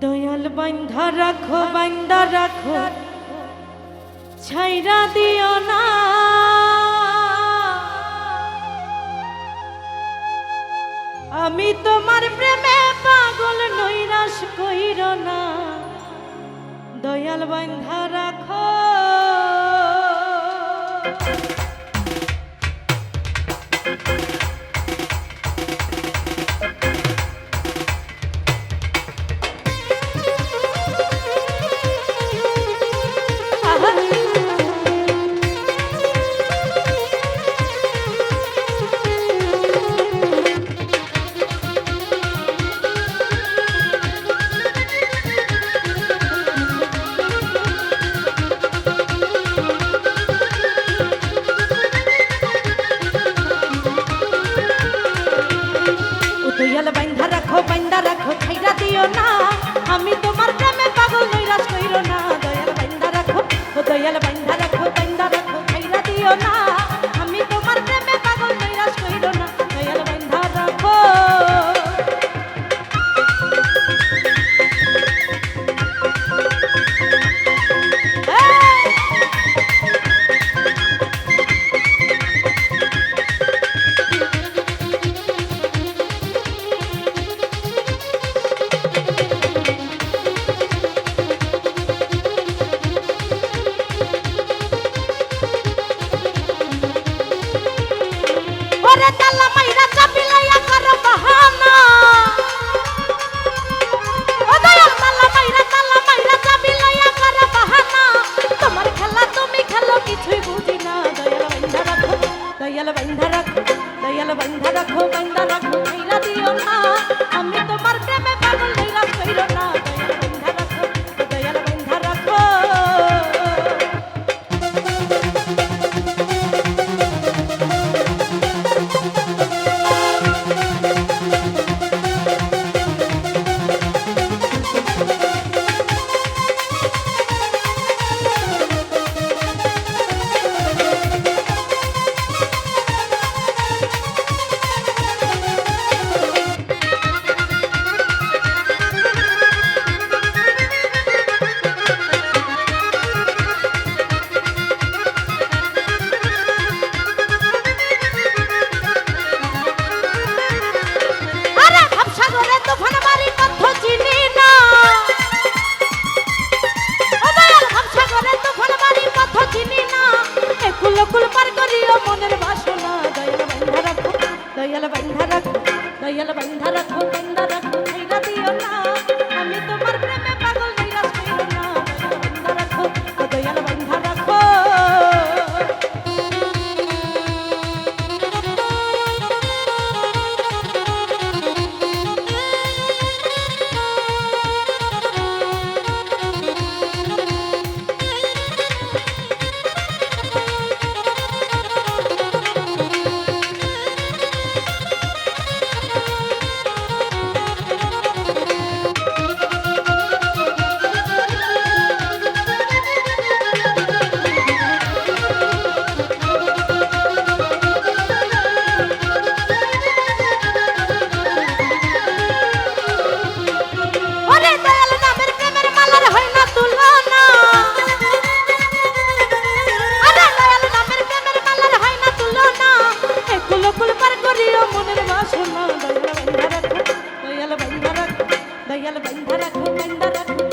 দয়াল বান্ধা রাখো বান্দা রাখো ছাইরা দিও না আমি তোমার প্রেমে পাগল নৈরাশ কইরো না দয়াল বান্ধা রাখো দয়াল বান্ধা রাখো ছাইরা দিও না আমি তোমার প্রেমে পাগল নৈরাশ কইরো না দয়াল বান্ধা রাখো ছাইরা দিও না আমি তোমার প্রেমে পাগল নৈরাশ কইরো না দয়াল বান্ধা রাখো ওরে তালা মাইরা চাবি লাইয়া করো বাহানা ও দয়াল তালা মাইরা চাবি লাইয়া করো বাহানা তোমার খেলা তুমি খেলো কিছুই বুঝি না দয়াল বান্ধা রাখো ছাইরা দিও না আমি তোমার প্রেমে পাগল নৈরাশ কইরো না দয়াল বান্ধা রাখো দয়াল বান্ধা রাখো ছাইরা দিও না আমি তোমার প্রেমে পাগল নৈরাশ কইরো না দয়াল বান্ধা রাখো দয়াল বান্ধা রাখো